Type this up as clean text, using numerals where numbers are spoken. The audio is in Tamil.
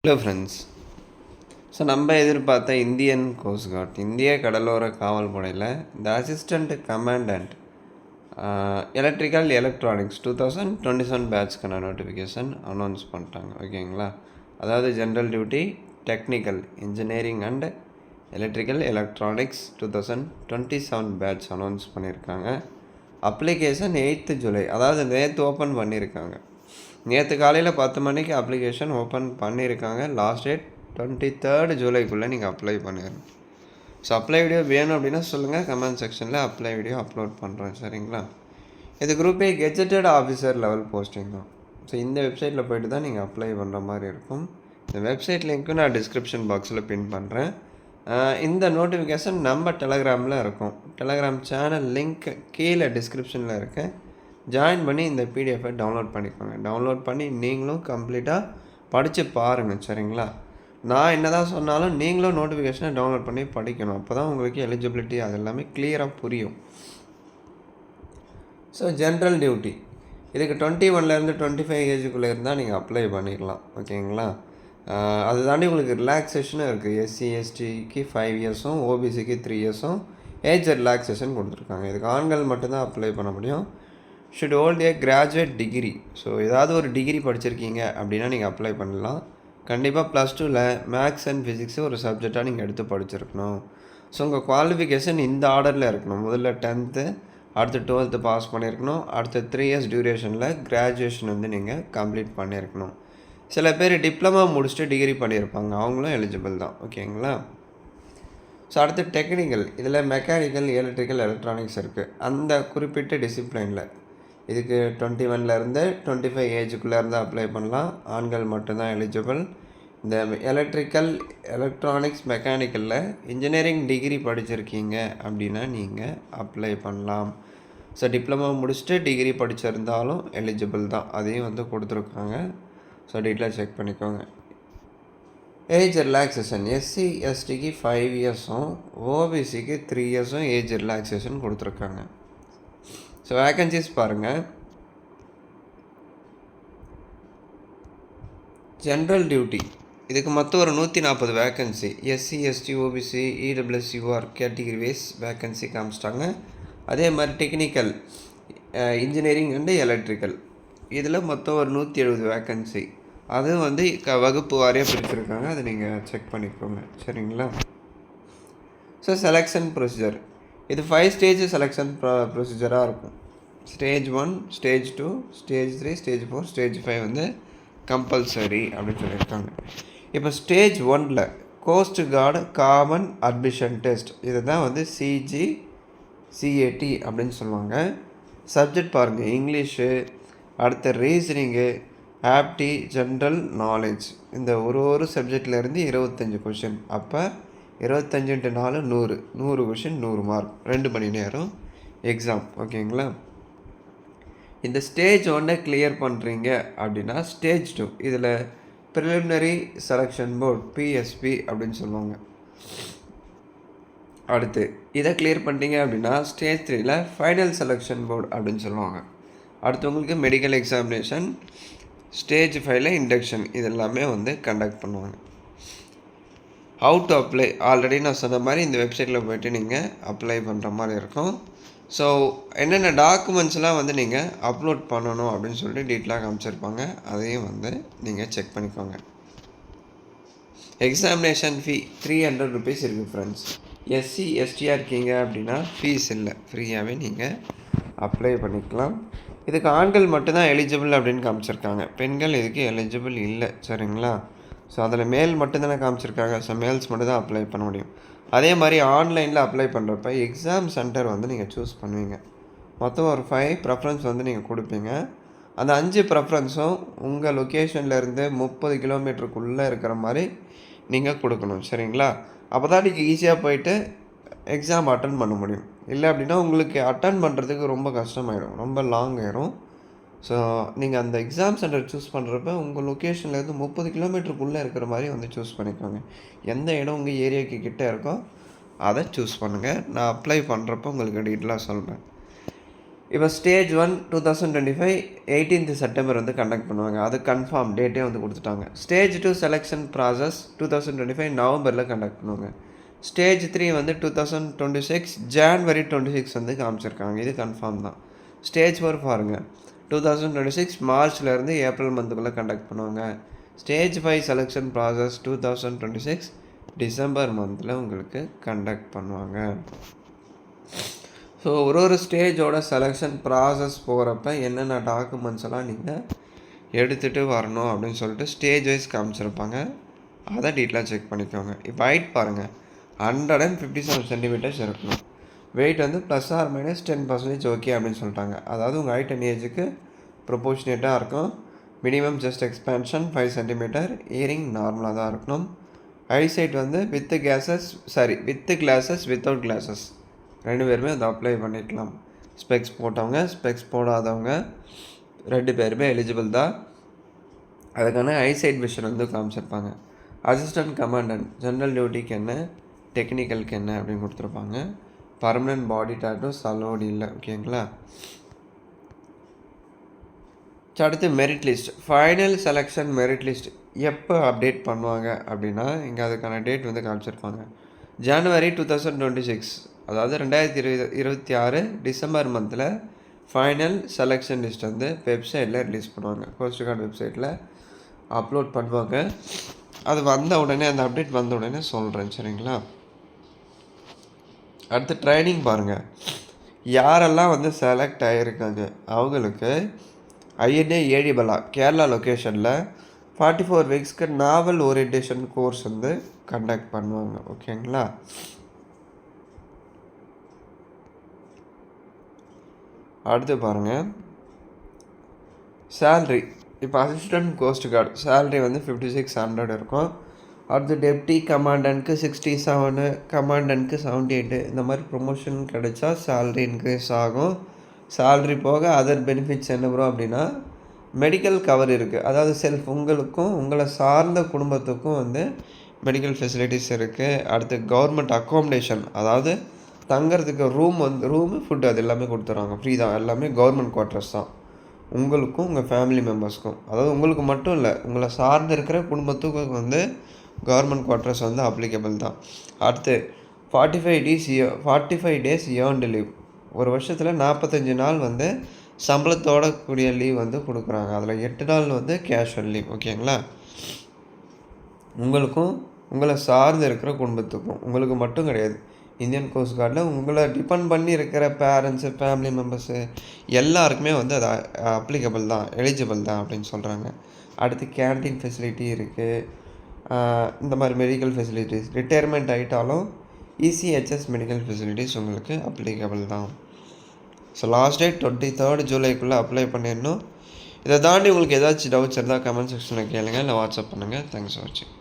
Hello friends. ஸோ நம்ம எதிர்பார்த்த இந்தியன் கோஸ்ட் கார்ட் இந்திய கடலோர காவல் படையில் இந்த அசிஸ்டண்ட் கமாண்டண்ட் எலக்ட்ரிக்கல் எலக்ட்ரானிக்ஸ் 2027 பேட்ச்க்கான நோட்டிஃபிகேஷன் அனௌன்ஸ் பண்ணிட்டாங்க. ஓகேங்களா? அதாவது general duty technical engineering and electrical electronics 2027 batch announce பண்ணியிருக்காங்க. அப்ளிகேஷன் 8th ஜூலை, அதாவது நேற்று ஓப்பன் பண்ணியிருக்காங்க. நேற்று காலையில் 10 மணிக்கு அப்ளிகேஷன் ஓப்பன் பண்ணியிருக்காங்க. லாஸ்ட் டேட் 23rd ஜூலைக்குள்ளே நீங்கள் அப்ளை பண்ணிடணும். ஸோ அப்ளை வீடியோ வேணும் அப்படின்னா சொல்லுங்கள், கமெண்ட் செக்ஷனில் அப்ளை வீடியோ அப்லோட் பண்ணுறேன். சரிங்களா? இது group A gazetted officer level posting தான். ஸோ இந்த வெப்சைட்டில் போய்ட்டு தான் நீங்கள் அப்ளை பண்ணுற மாதிரி இருக்கும். இந்த வெப்சைட் லிங்க்கும் நான் டிஸ்கிரிப்ஷன் பாக்ஸில் பின் பண்ணுறேன். இந்த நோட்டிஃபிகேஷன் நம்ம டெலகிராமில் இருக்கும். டெலகிராம் சேனல் லிங்க் கீழே டிஸ்கிரிப்ஷனில் இருக்குது. ஜாயின் பண்ணி இந்த பிடிஎஃபை டவுன்லோட் பண்ணிக்கோங்க. டவுன்லோட் பண்ணி நீங்களும் கம்ப்ளீட்டாக படித்து பாருங்கள். சரிங்களா? நான் என்ன தான் சொன்னாலும் நீங்களும் நோட்டிஃபிகேஷனை டவுன்லோட் பண்ணி படிக்கணும். அப்போ தான் உங்களுக்கு எலிஜிபிலிட்டி அது எல்லாமே கிளியராக புரியும். ஸோ ஜென்ரல் டியூட்டி இதுக்கு 21லேருந்து 25 ஏஜுக்குள்ளே இருந்தால் நீங்கள் அப்ளை பண்ணிக்கலாம். ஓகேங்களா? அது தாண்டி உங்களுக்கு ரிலாக்ஸேஷனும் இருக்குது. எஸ்சி எஸ்டிக்கு 5 இயர்ஸும் ஓபிசிக்கு 3 இயர்ஸும் ஏஜ் ரிலாக்ஸேஷன் கொடுத்துருக்காங்க. இதுக்கு ஆண்கள் மட்டும்தான் அப்ளை பண்ண முடியும். Should hold A graduate degree. So ஏதாவது ஒரு டிகிரி படிச்சிருக்கீங்க அப்படின்னா நீங்கள் அப்ளை பண்ணலாம். கண்டிப்பாக +2ல் மேக்ஸ் அண்ட் ஃபிசிக்ஸு ஒரு சப்ஜெக்டாக நீங்கள் எடுத்து படிச்சிருக்கணும். ஸோ உங்கள் குவாலிஃபிகேஷன் இந்த ஆர்டரில் இருக்கணும். முதல்ல 10th, அடுத்து 12th பாஸ் பண்ணியிருக்கணும். அடுத்து 3 இயர்ஸ் டியூரேஷனில் கிராஜுவேஷன் வந்து நீங்கள் கம்ப்ளீட் பண்ணியிருக்கணும். சில பேர் டிப்ளமா முடிச்சுட்டு டிகிரி பண்ணியிருப்பாங்க, அவங்களும் எலிஜிபிள் தான். ஓகேங்களா? ஸோ அடுத்து டெக்னிக்கல், இதில் மெக்கானிக்கல் எலக்ட்ரிக்கல் எலக்ட்ரானிக்ஸ் இருக்குது. அந்த குறிப்பிட்ட டிசிப்ளைனில் இதுக்கு 21லேருந்து 25 ஏஜுக்குள்ளே இருந்தால் அப்ளை பண்ணலாம். ஆண்கள் மட்டும்தான் எலிஜிபிள். இந்த எலக்ட்ரிக்கல் எலக்ட்ரானிக்ஸ் மெக்கானிக்கலில் இன்ஜினியரிங் டிகிரி படிச்சிருக்கீங்க அப்படின்னா நீங்கள் அப்ளை பண்ணலாம். ஸோ டிப்ளமோ முடிச்சுட்டு டிகிரி படிச்சிருந்தாலும் எலிஜிபிள் தான். அதையும் வந்து கொடுத்துருக்காங்க. ஸோ டீட்டெயிலாக செக் பண்ணிக்கோங்க. ஏஜ் ரிலாக்ஸேஷன் எஸ்சி எஸ்டிக்கு 5 இயர்ஸும் ஓபிசிக்கு 3 இயர்ஸும் ஏஜ் ரிலாக்ஸேஷன் கொடுத்துருக்காங்க. ஸோ வேக்கன்சிஸ் பாருங்கள். ஜென்ரல் டியூட்டி இதுக்கு மொத்தம் ஒரு 140 vacancy. SC ST OBC EWS UR category wise vacancy காமிச்சிட்டாங்க. அதே மாதிரி டெக்னிக்கல் இன்ஜினியரிங் அண்டு எலக்ட்ரிக்கல் இதில் மொத்தம் ஒரு 170 வேக்கன்சி. அது வந்து வகுப்பு வாரியாக பிரிச்சுருக்காங்க. அதை நீங்கள் செக் பண்ணிக்கோங்க. சரிங்களா? ஸோ செலெக்ஷன் ப்ரொசீஜர் இது 5 ஸ்டேஜ் செலெக்ஷன் ப்ரொசீஜராக இருக்கும். Stage 1, stage 2, stage 3, stage 4, stage 5 வந்து கம்பல்சரி அப்படின்னு சொல்லியிருக்காங்க. இப்போ ஸ்டேஜ் 1ல் cost card common admission test, இதை தான் வந்து CGCAT அப்படின்னு சொல்லுவாங்க. சப்ஜெக்ட் பாருங்கள், இங்கிலீஷு, அடுத்த ரீசனிங்கு, ஆப்டி, ஜென்ரல் நாலேஜ், இந்த ஒரு சப்ஜெக்ட்லேருந்து 25 கொஷின். அப்போ 25 × 4 100 கொஷின், 100 மார்க், 2 மணி நேரம் எக்ஸாம். ஓகேங்களா? இந்த ஸ்டேஜ் 1 கிளியர் பண்ணுறீங்க அப்படின்னா ஸ்டேஜ் 2 இதில் ப்ரிலிமினரி செலெக்ஷன் போர்ட் PSP அப்படின்னு சொல்லுவாங்க. அடுத்து இதை கிளியர் பண்ணிட்டீங்க அப்படின்னா ஸ்டேஜ் 3ல் ஃபைனல் செலெக்ஷன் போர்டு அப்படின்னு சொல்லுவாங்க. அடுத்து உங்களுக்கு மெடிக்கல் எக்ஸாமினேஷன், ஸ்டேஜ் 5ல் இண்டக்ஷன், இதெல்லாமே வந்து கண்டக்ட் பண்ணுவாங்க. ஹவு டு அப்ளை ஆல்ரெடி நான் சொன்ன மாதிரி இந்த வெப்சைட்டில் போய்ட்டு நீங்கள் அப்ளை பண்ணுற மாதிரி இருக்கும். ஸோ என்னென்ன டாக்குமெண்ட்ஸ்லாம் வந்து நீங்கள் அப்லோட் பண்ணணும் அப்படின்னு சொல்லிட்டு டீட்டெயிலாக காமிச்சிருப்பாங்க. அதையும் வந்து நீங்கள் செக் பண்ணிக்கோங்க. எக்ஸாமினேஷன் ஃபீ 300 ருபீஸ் இருக்குது ஃப்ரெண்ட்ஸ். எஸ்சி எஸ்டியாக இருக்கீங்க அப்படின்னா ஃபீஸ் இல்லை, ஃப்ரீயாகவே நீங்கள் அப்ளை பண்ணிக்கலாம். இதுக்கு ஆண்கள் மட்டும்தான் எலிஜிபிள் அப்படின்னு காமிச்சிருக்காங்க. பெண்கள் இதுக்கு எலிஜிபிள் இல்லை. சரிங்களா? ஸோ அதில் மேல் மட்டும்தானே காமிச்சிருக்காங்க. ஸோ மேல்ஸ் மட்டும் தான் அப்ளை பண்ண முடியும். அதே மாதிரி ஆன்லைனில் அப்ளை பண்ணுறப்ப எக்ஸாம் சென்டர் வந்து நீங்கள் சூஸ் பண்ணுவீங்க. மொத்தம் ஒரு 5 ப்ரெஃபரன்ஸ் வந்து நீங்கள் கொடுப்பீங்க. அந்த 5 ப்ரெஃபரன்ஸும் உங்கள் லொக்கேஷன்லேருந்து 30 கிலோமீட்டருக்குள்ளே இருக்கிற மாதிரி நீங்கள் கொடுக்கணும். சரிங்களா? அப்போ தான் நீங்கள் ஈஸியாக போயிட்டு எக்ஸாம் அட்டன் பண்ண முடியும். இல்லை அப்படின்னா உங்களுக்கு அட்டன் பண்ணுறதுக்கு ரொம்ப கஷ்டமாயிடும், ரொம்ப லாங் ஆயிரும். ஸோ நீங்கள் அந்த எக்ஸாம் சென்டர் சூஸ் பண்ணுறப்ப உங்கள் லொக்கேஷன்லேருந்து 30 கிலோமீட்டருக்குள்ளே இருக்கிற மாதிரி வந்து சூஸ் பண்ணிக்கோங்க. எந்த இடம் உங்கள் ஏரியாவுக்கு கிட்டே இருக்கோ அதை சூஸ் பண்ணுங்கள். நான் அப்ளை பண்ணுறப்போ உங்களுக்கு டீட்டெயிலாக சொல்கிறேன். இப்போ ஸ்டேஜ் 1 2025 18th செப்டம்பர் வந்து கண்டக்ட் பண்ணுவாங்க. அது கன்ஃபார்ம் டேட்டே வந்து கொடுத்துட்டாங்க. ஸ்டேஜ் 2 செலெக்ஷன் ப்ராசஸ் 2025 நவம்பரில் கண்டக்ட் பண்ணுவாங்க. ஸ்டேஜ் 3 வந்து 2026 ஜான்வரி 26 வந்து காமிச்சிருக்காங்க. இது கன்ஃபார்ம் தான். ஸ்டேஜ் 4 பாருங்கள், 2026 மார்ச்லேருந்து ஏப்ரல் மந்த்துக்குள்ளே கண்டக்ட் பண்ணுவாங்க. ஸ்டேஜ் 5 செலெக்ஷன் ப்ராசஸ் 2026 டிசம்பர் மந்தில் உங்களுக்கு கண்டக்ட் பண்ணுவாங்க. ஸோ ஒரு ஸ்டேஜோட செலெக்ஷன் ப்ராசஸ் போகிறப்ப என்னென்ன டாக்குமெண்ட்ஸ் எல்லாம் நீங்கள் எடுத்துகிட்டு வரணும் அப்படின்னு சொல்லிட்டு ஸ்டேஜ் வைஸ் காமிச்சிருப்பாங்க. அதை டீட்டெயிலாக செக் பண்ணிக்கோங்க. இப்போ ஹைட் பாருங்கள், 157 சென்டிமீட்டர்ஸ் இருக்கணும். வெயிட் வந்து ±10% ஓகே அப்படின்னு சொல்லிட்டாங்க. அதாவது உங்கள் ஹைட் அண்ட் ஏஜுக்கு ப்ரொபோர்ஷனேட்டாக இருக்கும். Minimum chest expansion 5 centimetre. Hearing நார்மலாக தான் இருக்கணும். ஐசைட் வந்து வித் கிளாஸஸ் வித்தவுட் கிளாஸஸ் 2 பேருமே அதை அப்ளை பண்ணிக்கலாம். ஸ்பெக்ஸ் போட்டவங்க, ஸ்பெக்ஸ் போடாதவங்க 2 பேருமே எலிஜிபிள் தான். அதுக்கான ஐசைட் விஷன் வந்து காமிச்சிருப்பாங்க. அசிஸ்டன்ட் கமாண்டன்ட் ஜென்ரல் டியூட்டிக்கு என்ன, டெக்னிக்கலுக்கு என்ன அப்படின்னு கொடுத்துருப்பாங்க. பர்மனெண்ட் பாடி டாட்டூஸ் அலோடு இல்லை. ஓகேங்களா? அடுத்து merit list. Final selection merit list எப்போ அப்டேட் பண்ணுவாங்க அப்படின்னா, இங்கே அதுக்கான டேட் வந்து காமிச்சிருப்பாங்க. ஜனவரி 2026, அதாவது 2026 டிசம்பர் மந்தில் ஃபைனல் செலெக்ஷன் லிஸ்ட் வந்து வெப்சைட்டில் ரிலீஸ் பண்ணுவாங்க. கோஸ்ட் கார்டு வெப்சைட்டில் அப்லோட் பண்ணுவாங்க. அது வந்த உடனே, அந்த அப்டேட் வந்த உடனே சொல்கிறேன். சரிங்களா? அடுத்து ட்ரைனிங் பாருங்கள். யாரெல்லாம் வந்து செலக்ட் ஆகியிருக்காங்க அவங்களுக்கு ஐஎன்ஏ ஏடிபலா கேரளா லொக்கேஷனில் 44 வீக்ஸ்க்கு நாவல் ஓரியன்டேஷன் கோர்ஸ் வந்து கண்டக்ட் பண்ணுவாங்க. ஓகேங்களா? அடுத்து பாருங்கள், சேல்ரி. இப்போ அசிஸ்டன்ட் கோஸ்ட் கார்டு சேல்ரி வந்து 5600 இருக்கும். அடுத்து டெப்டி கமாண்டன்ட்க்கு 67, கமாண்டன்ட்க்கு 78. இந்த மாதிரி ப்ரொமோஷன் கிடைச்சா சேல்ரி இன்க்ரீஸ் ஆகும். சேல்ரி போக அதர் பெனிஃபிட்ஸ் என்ன ப்ரோ அப்படின்னா, மெடிக்கல் கவர் இருக்குது. அதாவது உங்களுக்கும் உங்களை சார்ந்த குடும்பத்துக்கும் வந்து மெடிக்கல் ஃபெசிலிட்டிஸ் இருக்குது. அடுத்து கவர்மெண்ட் அக்காமடேஷன், அதாவது தங்கிறதுக்கு ரூமு ஃபுட்டு அது எல்லாமே கொடுத்துருவாங்க. ஃப்ரீ தான். எல்லாமே கவர்மெண்ட் குவார்ட்டர்ஸ் தான். உங்களுக்கும் உங்கள் ஃபேமிலி மெம்பர்ஸ்க்கும், அதாவது உங்களுக்கு மட்டும் இல்லை, உங்களை சார்ந்து இருக்கிற குடும்பத்துக்கும் வந்து கவர்மெண்ட் குவார்ட்டர்ஸ் வந்து அப்ளிகபிள் தான். அடுத்து 45 டேஸ் ஏர்ன்டு லீவ். ஒரு வருஷத்தில் 45 நாள் வந்து சம்பளத்தோட கூடிய லீவ் வந்து கொடுக்குறாங்க. அதில் 8 நாள் வந்து கேஷுவல் லீவ். ஓகேங்களா? உங்களுக்கும் உங்களை சார்ந்து இருக்கிற குடும்பத்துக்கும், உங்களுக்கு மட்டும் கிடையாது. இந்தியன் கோஸ்ட் கார்டில் உங்களை டிபெண்ட் பண்ணி இருக்கிற பேரண்ட்ஸு, ஃபேமிலி மெம்பர்ஸு எல்லாருக்குமே வந்து அது அப்ளிகபிள் தான், எலிஜிபிள் தான் அப்படின்னு சொல்கிறாங்க. அடுத்து கேன்டீன் ஃபெசிலிட்டி இருக்குது. இந்த மாதிரி மெடிக்கல் ஃபெசிலிட்டிஸ், ரிட்டையர்மெண்ட் ஆகிட்டாலும் இசிஹெச்எஸ் மெடிக்கல் ஃபெசிலிட்டிஸ் உங்களுக்கு அப்ளிகபிள் தான். ஸோ லாஸ்ட் டேட் 23 ஜூலைக்குள்ளே அப்ளை பண்ணிடணும். இதை தாண்டி உங்களுக்கு ஏதாச்சும் டவுட்ஸ் இருந்தால் கமெண்ட் செக்ஷனில் கேளுங்கள், இல்லை வாட்ஸ்அப் பண்ணுங்கள். தேங்க்ஸ் ஃபார் வாட்சிங்.